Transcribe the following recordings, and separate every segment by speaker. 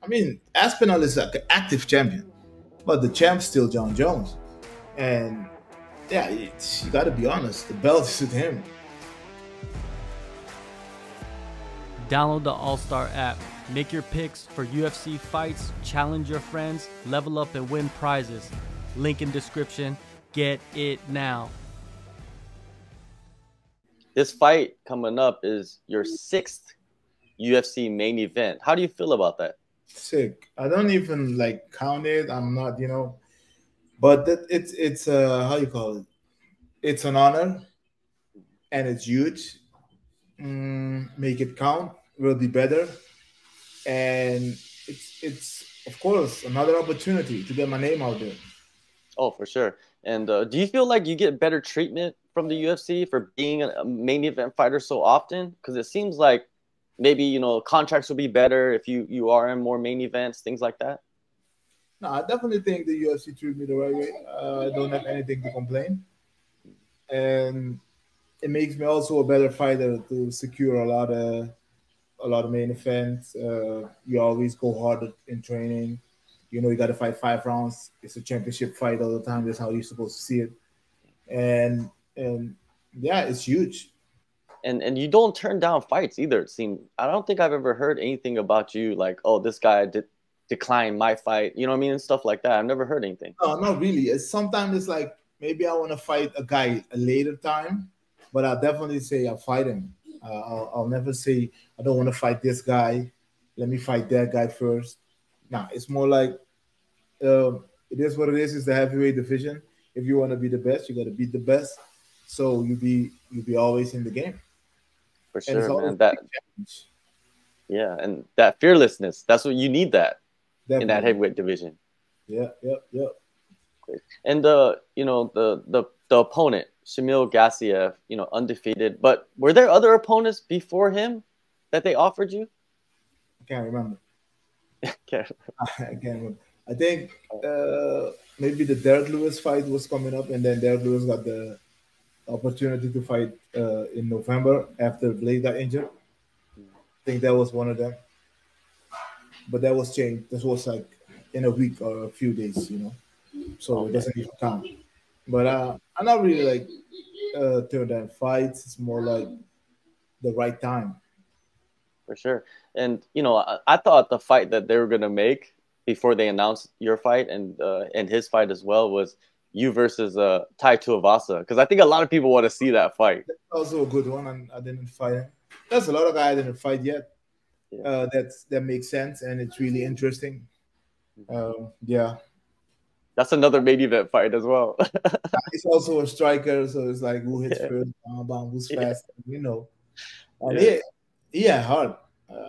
Speaker 1: I mean, Aspinall is an active champion, but the champ's still John Jones. And yeah, you got to be honest, the belt is with him.
Speaker 2: Download the AllStar app. Make your picks for UFC fights, challenge your friends, level up and win prizes. Link in description. Get it now.
Speaker 3: This fight coming up is your 6th UFC main event. How do you feel about that?
Speaker 1: Sick. I don't even like count it. I'm not, but it's how you call it? It's an honor, and it's huge. Make it count will be better, and it's of course another opportunity to get my name out there.
Speaker 3: Oh, for sure. And do you feel like you get better treatment from the UFC for being a main event fighter so often? Because it seems like maybe contracts will be better if you are in more main events, things like that.
Speaker 1: No, I definitely think the UFC treated me the right way. I don't have anything to complain, and it makes me also a better fighter to secure a lot of main events. You always go hard in training. You got to fight 5 rounds. It's a championship fight all the time. That's how you're supposed to see it. And yeah, it's huge.
Speaker 3: And you don't turn down fights either. It seems I don't think I've ever heard anything about you like, oh, this guy declined my fight. You know what I mean? And stuff like that. I've never heard anything.
Speaker 1: No, not really. Sometimes it's like maybe I want to fight a guy a later time, but I'll definitely say I'll fight him. I'll never say I don't want to fight this guy. Let me fight that guy first. Nah, it's more like it is what it is. It's the heavyweight division. If you want to be the best, you got to beat the best. So you be always in the game.
Speaker 3: For sure, man. Yeah, and that fearlessness. That's what you need. Definitely. In that heavyweight division.
Speaker 1: Yeah.
Speaker 3: Great. And the opponent, Shamil Gaziev, undefeated. But were there other opponents before him that they offered you?
Speaker 1: I can't remember.
Speaker 3: I can't
Speaker 1: remember. I think maybe the Derek Lewis fight was coming up, and then Derek Lewis got the opportunity to fight in November after Blade got injured. I think that was one of them. But that was changed. This was like in a week or a few days, So It doesn't even count. But I'm not really like turn down fights. It's more like the right time.
Speaker 3: For sure. And I thought the fight that they were gonna make before they announced your fight and his fight as well was you versus Tai Tuivasa, because I think a lot of people want to see that fight.
Speaker 1: That's also a good one, and I didn't fight him. There's a lot of guys I didn't fight yet. Yeah. That makes sense, and it's really interesting. Yeah.
Speaker 3: That's another main event fight as well.
Speaker 1: He's also a striker, so it's like who hits first, who's fast, And he had hard.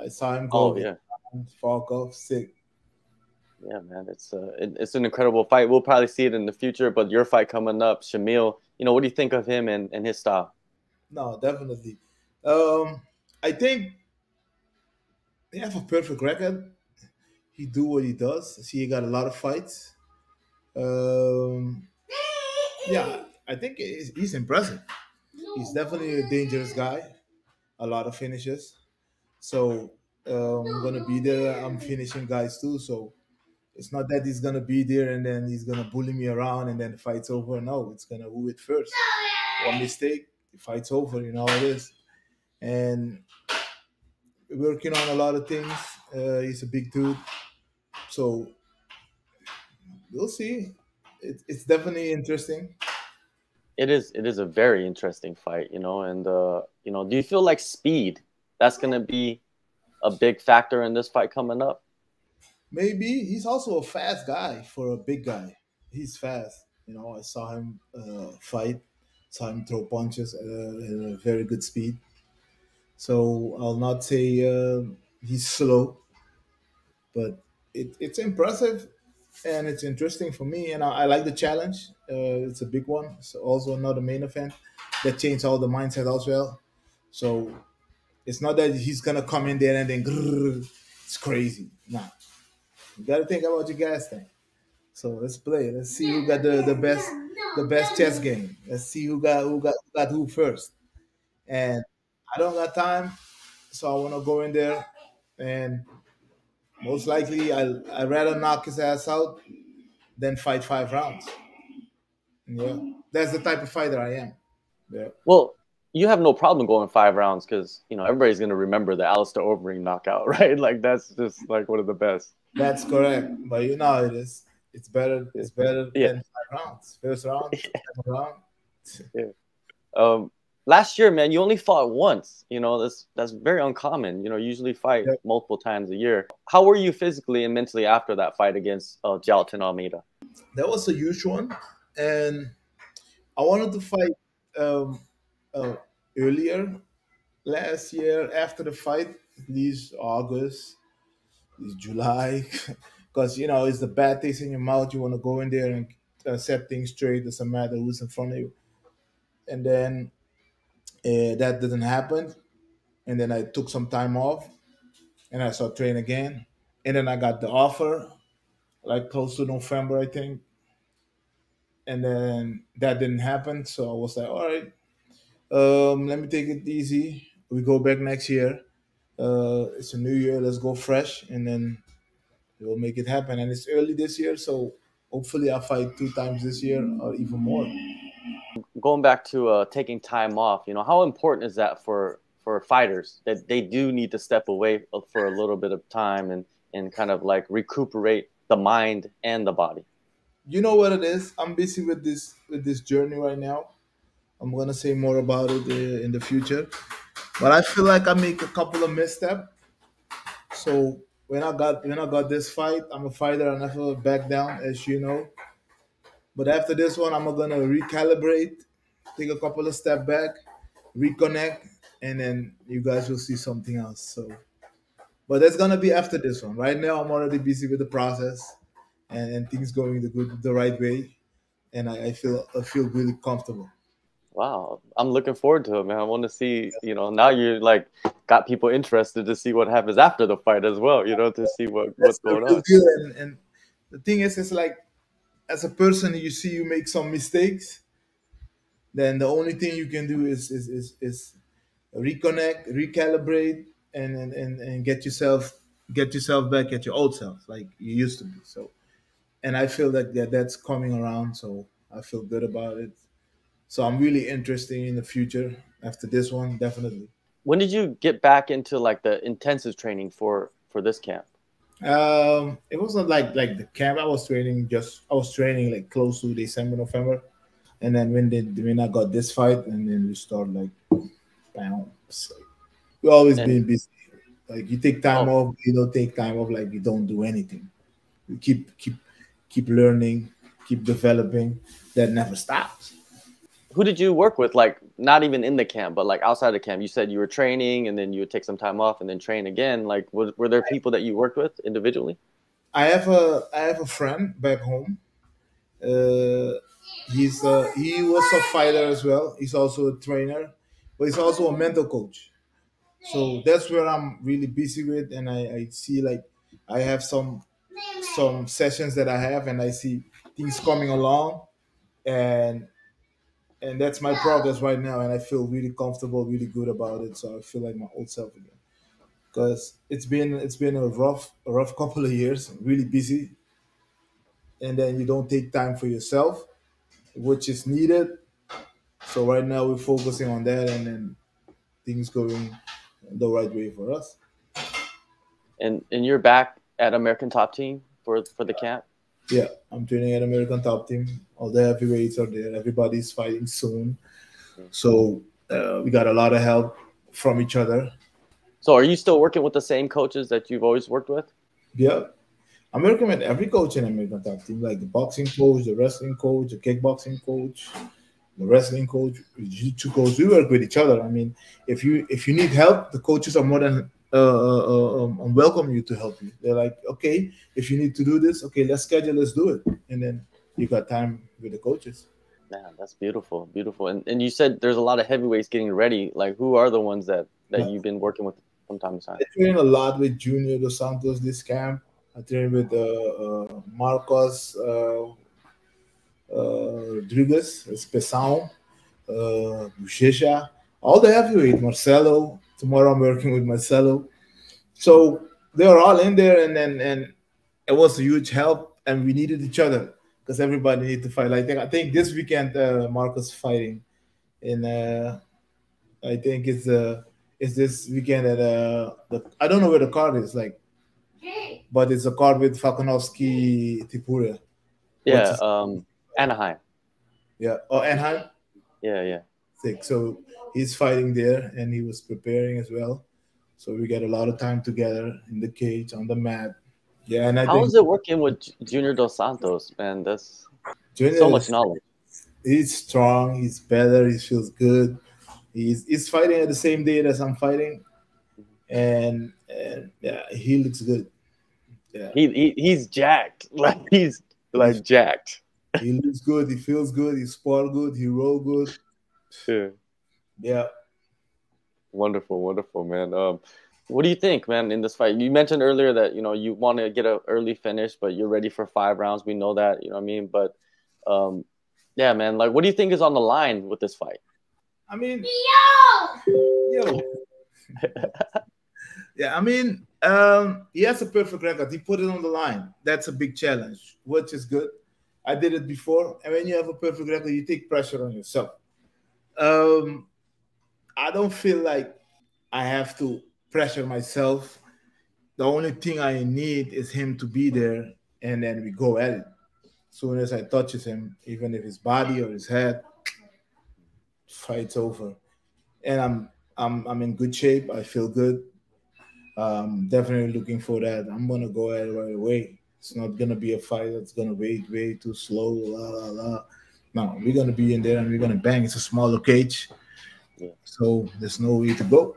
Speaker 1: I saw him go. Falk off, sick.
Speaker 3: Yeah, man, it's an incredible fight. We'll probably see it in the future, but your fight coming up, Shamil, what do you think of him and his style?
Speaker 1: No, definitely. I think they have a perfect record. He do what he does. See, he got a lot of fights. Yeah, I think he's impressive. He's definitely a dangerous guy. A lot of finishes. So I'm gonna be there. I'm finishing guys too. So it's not that he's gonna be there and then he's gonna bully me around and then the fight's over. No, it's gonna who it first. One mistake, the fight's over. You know how it is. And working on a lot of things. He's a big dude. So we'll see. It's definitely interesting.
Speaker 3: It is a very interesting fight, and do you feel like speed that's gonna be a big factor in this fight coming up?
Speaker 1: Maybe. He's also a fast guy for a big guy. He's fast. I saw him fight, saw him throw punches at a very good speed. So I'll not say he's slow, but it's impressive and it's interesting for me. And I like the challenge. It's a big one. It's also another main event that changed all the mindset as well. So it's not that he's gonna come in there and then it's crazy. Nah, you gotta think about your gas tank. So let's play. Let's see who got the best chess game. Let's see who got who first. And I don't got time, so I want to go in there and Most likely, I'd rather knock his ass out than fight 5 rounds. Yeah, that's the type of fighter I am. Yeah,
Speaker 3: Well, you have no problem going 5 rounds because you know everybody's gonna remember the Alistair Overeem knockout, right? Like that's just like one of the best.
Speaker 1: that's correct. But you know how it is. It's better.
Speaker 3: Yeah,
Speaker 1: It's better
Speaker 3: yeah.
Speaker 1: than 5 rounds. First round, second round.
Speaker 3: Yeah. Um, Last year, man, you only fought once. You know that's very uncommon. You know, you usually fight
Speaker 1: Yeah,
Speaker 3: multiple times a year. How were you physically and mentally after that fight against Jalton Almeida?
Speaker 1: that was a huge one, and I wanted to fight um, uh, earlier last year after the fight, at least August, at least July, because you know it's the bad taste in your mouth. You want to go in there and set things straight. It doesn't matter who's in front of you, and then that didn't happen. And then I took some time off, and I started training again. And then I got the offer, like close to November, I think. And then that didn't happen, so I was like, all right, let me take it easy. We go back next year. It's a new year. Let's go fresh, and then we'll make it happen. And it's early this year, so hopefully I'll fight 2 times this year or even more.
Speaker 3: Going back to taking time off, you know, how important is that for fighters that they do need to step away for a little bit of time and kind of like recuperate the mind and the body?
Speaker 1: You know what it is? I'm busy with this journey right now. I'm gonna say more about it in the future. But I feel like I make a couple of missteps. So when I got this fight, I'm a fighter. I never back down, as you know. But after this one, I'm gonna recalibrate, take a couple of step back, reconnect, and then you guys will see something else. So, but that's gonna be after this one. Right now, I'm already busy with the process, and things going the right way, and I feel really comfortable.
Speaker 3: Wow, I'm looking forward to it, man. I want to see, you know, now you're like got people interested to see what happens after the fight as well, you know, to see what's
Speaker 1: That's the
Speaker 3: going
Speaker 1: real
Speaker 3: on.
Speaker 1: deal. And the thing is, it's like as a person, you see you make some mistakes, then the only thing you can do is reconnect, recalibrate, and get yourself back at your old self like you used to be. So, and I feel that that's coming around. So I feel good about it. So I'm really interested in the future after this one, definitely.
Speaker 3: When did you get back into like the intensive training for this camp?
Speaker 1: It wasn't like the camp. I was training like close to December, November, and then when I got this fight, and then we start like, bam. So we always
Speaker 3: And
Speaker 1: been busy. Like you take time
Speaker 3: oh,
Speaker 1: off, you don't take time off. Like you don't do anything. You keep learning, keep developing. That never stops.
Speaker 3: who did you work with? Like not even in the camp, but like outside the camp. You said you were training and then you would take some time off and then train again. Like were there people that you worked with individually?
Speaker 1: I have a friend back home. Uh, he was a fighter as well. He's also a trainer, but he's also a mental coach. So that's where I'm really busy with, and I see like I have some sessions that I have, and I see things coming along, and that's my progress right now, and I feel really comfortable, really good about it. So I feel like my old self again because it's been a rough couple of years, really busy, and then you don't take time for yourself, which is needed. So right now we're focusing on that, and then things going the right way for us.
Speaker 3: And you're back at American Top Team for the camp.
Speaker 1: Yeah, I'm training at American Top Team. All the heavyweights are there. Everybody's fighting soon, so we got a lot of help from each other.
Speaker 3: So are you still working with the same coaches that you've always worked with?
Speaker 1: Yeah, I'm working with every coach in American Top Team, like the boxing coach, the wrestling coach, the kickboxing coach, the wrestling coach, the jiu-jitsu coach. We work with each other. I mean, if you need help, the coaches are more than welcome you to help you. They're like, okay, if you need to do this, okay, let's schedule, let's do it, and then you got time with the coaches.
Speaker 3: Man, that's beautiful, beautiful. And you said there's a lot of heavyweights getting ready. Like who are the ones that
Speaker 1: Uh,
Speaker 3: you've been working with from time to time?
Speaker 1: I train a lot with Junior Dos Santos this camp. I train with Marcos Rodriguez, Espesão, Buchecha, all the heavyweight, Marcelo. Tomorrow I'm working with Marcelo. So they were all in there, and it was a huge help, and we needed each other because everybody needed to fight. Like I think this weekend, Marcus fighting in I think it's this weekend at I don't know where the card is like, but it's a card with Falkonovsky Tipura. What's
Speaker 3: Yeah,
Speaker 1: his,
Speaker 3: Anaheim.
Speaker 1: yeah? Oh, Anaheim.
Speaker 3: Yeah, yeah.
Speaker 1: Sick. So he's fighting there, and he was preparing as well. So we get a lot of time together in the cage on the mat. Yeah, and I
Speaker 3: How
Speaker 1: think
Speaker 3: is it working with Junior Dos Santos, man? That's
Speaker 1: Junior
Speaker 3: so much
Speaker 1: is
Speaker 3: knowledge.
Speaker 1: he's strong, he's better, he feels good. He's fighting at the same day as I'm fighting, and yeah, he looks good. Yeah,
Speaker 3: He's jacked. Like he's
Speaker 1: he's
Speaker 3: like jacked.
Speaker 1: he looks good, he feels good, he spar good, he roll good.
Speaker 3: Yeah.
Speaker 1: Yeah,
Speaker 3: Wonderful, wonderful, man. What do you think, man, in this fight? You mentioned earlier that you want to get an early finish, but you're ready for 5 rounds. We know that, you know what I mean. But um, yeah, man, like, what do you think is on the line with this fight?
Speaker 1: I mean, yo, yeah, I mean, he has a perfect record. He put it on the line. That's a big challenge, which is good. I did it before, and when you have a perfect record, you take pressure on yourself. Um, I don't feel like I have to pressure myself. The only thing I need is him to be there, and then we go at it. As soon as I touches him, even if his body or his head, fight's over. And I'm in good shape. I feel good. Definitely looking for that. I'm gonna go at it right away. It's not gonna be a fight that's gonna wait way too slow. La la la. No, we're gonna be in there and we're gonna bang. It's a smaller cage,
Speaker 3: Yeah.
Speaker 1: so there's no way to go.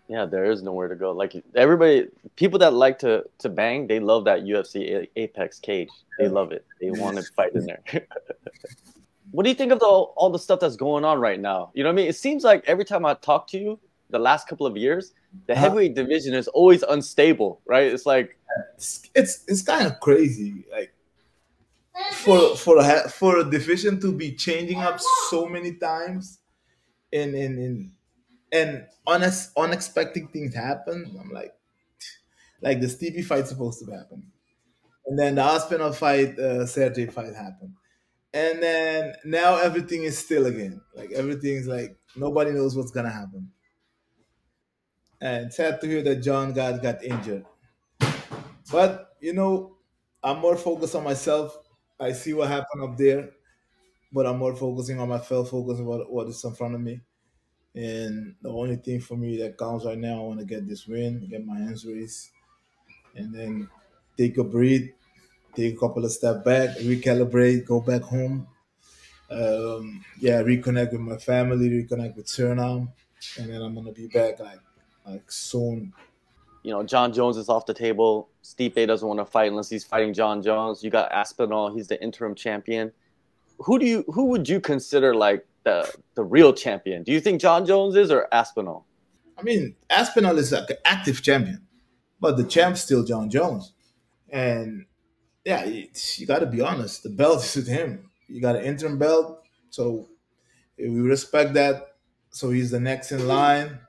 Speaker 3: Yeah, there is nowhere to go. Like everybody, people that like to bang, they love that UFC Apex cage. They love it. They want to fight in there. What do you think of all the stuff that's going on right now? You know what I mean? It seems like every time I talk to you, the last couple of years, the
Speaker 1: Uh,
Speaker 3: heavyweight division is always unstable, right? It's like,
Speaker 1: it's kind of crazy. Like for a division to be changing up so many times, and unexpected things happen. I'm like the Stevie fight supposed to happen, and then the Aspinall fight, Sergey fight happened, and then now everything is still again. Like everything's like nobody knows what's gonna happen. And sad to hear that John got injured. But I'm more focused on myself. I see what happened up there, but I'm more focusing on myself, focusing on what is in front of me. And the only thing for me that counts right now, I want to get this win, get my hands raised, and then take a breathe, take a couple of steps back, recalibrate, go back home. Yeah, reconnect with my family, reconnect with Suriname, and then I'm gonna be back like soon.
Speaker 3: John Jones is off the table. Stipe doesn't want to fight unless he's fighting John Jones. You got Aspinall. He's the interim champion. Who would you consider like the real champion? Do you think John Jones is or Aspinall?
Speaker 1: I mean, Aspinall is like an active champion, but the champ's still John Jones. And yeah, you got to be honest. The belt is with him. You got an interim belt, so we respect that. So he's the next in line.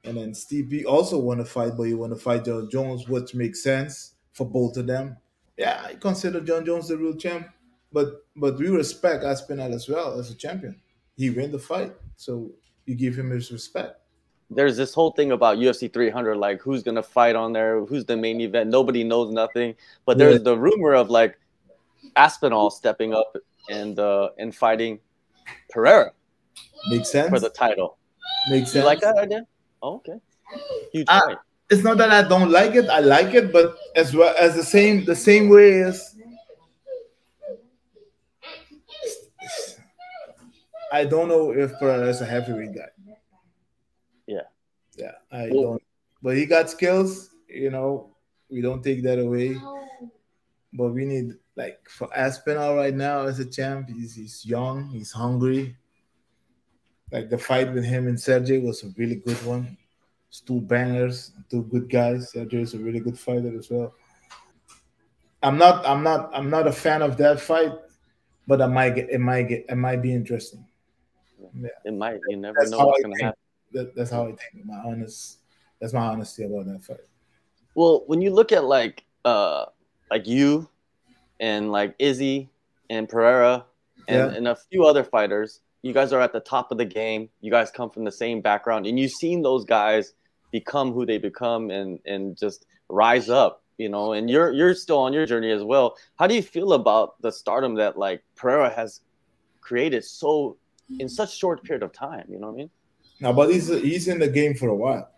Speaker 1: And then Stevie also want to fight, but he want to fight John Jones, which makes sense for both of them. Yeah, I consider John Jones the real champ, but we respect Aspinall as well as a champion. He win the fight, so you give him his respect.
Speaker 3: There's this whole thing about UFC 300, like who's gonna fight on there, who's the main event. Nobody knows nothing, but
Speaker 1: Yeah,
Speaker 3: there's the rumor of like Aspinall stepping up and fighting Pereira
Speaker 1: makes
Speaker 3: for the
Speaker 1: sense.
Speaker 3: title.
Speaker 1: Makes
Speaker 3: You like
Speaker 1: sense.
Speaker 3: that idea? Oh, okay, huge
Speaker 1: I,
Speaker 3: fight.
Speaker 1: it's not that I don't like it. I like it, but as well as the same way as I don't know if Pereira is a heavyweight guy.
Speaker 3: Yeah.
Speaker 1: Yeah, I
Speaker 3: Well,
Speaker 1: don't. But he got skills. We don't take that away. But we need like for Aspinall right now as a champ. He's young. He's hungry. Like the fight with him and Sergey was a really good one. It's two bangers, two good guys. Sergey is a really good fighter as well. I'm not a fan of that fight, but it might be interesting. Yeah,
Speaker 3: it might. You never
Speaker 1: that's
Speaker 3: know
Speaker 1: how
Speaker 3: what's
Speaker 1: I
Speaker 3: gonna
Speaker 1: think.
Speaker 3: happen.
Speaker 1: That's how I think. That's my honesty about that fight.
Speaker 3: Well, when you look at like you and like Izzy and Pereira
Speaker 1: Yeah.
Speaker 3: and a few other fighters, you guys are at the top of the game. You guys come from the same background, and you've seen those guys become who they become and just rise up. You know, and you're still on your journey as well. How do you feel about the stardom that like Pereira has created so in such short period of time? You know what I mean?
Speaker 1: Now, but he's in the game for a while.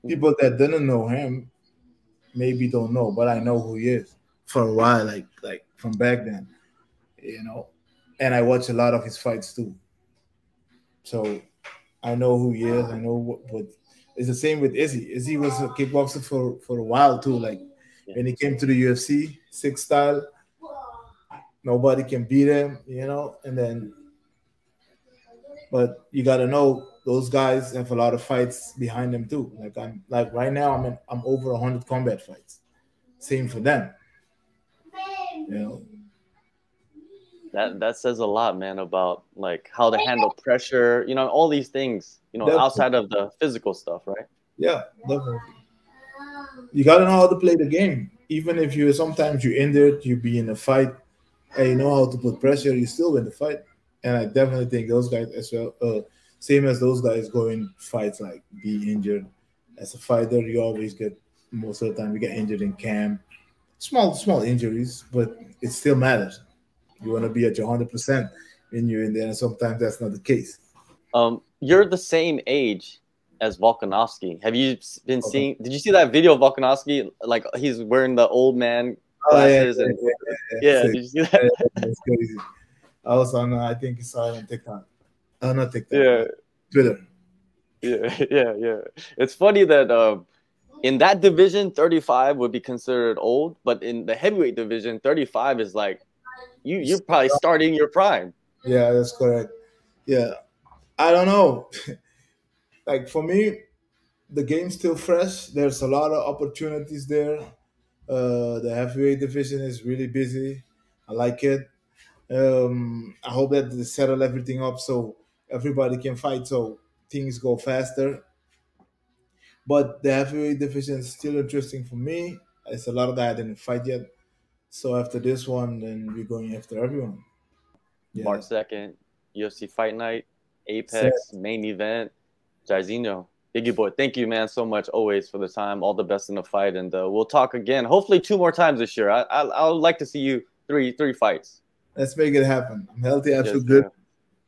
Speaker 3: Mhm.
Speaker 1: People that didn't know him maybe don't know, but I know who he is for a while, like from back then, you know. And I watch a lot of his fights too, so I know who he is. I know what it's the same with Izzy. Izzy was a kickboxer for a while too. Like
Speaker 3: Yeah.
Speaker 1: when he came to the UFC, six style, nobody can beat him, you know. And then, but you got to know those guys have a lot of fights behind them too. Like I'm like right now, I'm over 100 combat fights. Same for them, you know.
Speaker 3: That says a lot, man, about like how to handle pressure, you know, all these things, you know,
Speaker 1: Definitely.
Speaker 3: outside of the physical stuff, right?
Speaker 1: Yeah, definitely. You got to know how to play the game. Even if you sometimes you're injured, you be in a fight, and you know how to put pressure, you still win the fight. And I definitely think those guys as well, same as those guys go in fights like be injured. As a fighter, you always get most of the time you get injured in camp. Small injuries, but it still matters. You want to be at your 100% when you're in there, and sometimes that's not the case.
Speaker 3: You're the same age as Volkanovski. Have you been
Speaker 1: Okay.
Speaker 3: seeing? Did you see that video of Volkanovski? Like he's wearing the old man
Speaker 1: Oh yeah,
Speaker 3: glasses and
Speaker 1: yeah.
Speaker 3: yeah.
Speaker 1: So,
Speaker 3: Did you see that?
Speaker 1: that's crazy. I was on, I think you saw it on TikTok. Not TikTok,
Speaker 3: Yeah,
Speaker 1: Twitter.
Speaker 3: yeah, yeah, yeah. It's funny that in that division, 35 would be considered old, but in the heavyweight division, 35 is like you're probably starting your prime.
Speaker 1: Yeah, that's correct. Yeah, I don't know. Like for me, the game's still fresh. There's a lot of opportunities there. The heavyweight division is really busy. I like it. I hope that they settle everything up so everybody can fight, so things go faster. But the heavyweight division is still interesting for me. It's a lot of guys I didn't fight yet. So after this one, then we're going after everyone. Yeah.
Speaker 3: March 2nd, UFC Fight Night,
Speaker 1: So,
Speaker 3: Apex, main event, Jairzinho. Biggie boy, thank you, man, so much always for the time. All the best in the fight, and we'll talk again. Hopefully, two more times this year. I would like to see you three fights.
Speaker 1: let's make it happen. I'm healthy. I feel
Speaker 3: Yes,
Speaker 1: good.
Speaker 3: sir.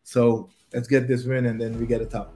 Speaker 1: So let's get this win and then we get a top.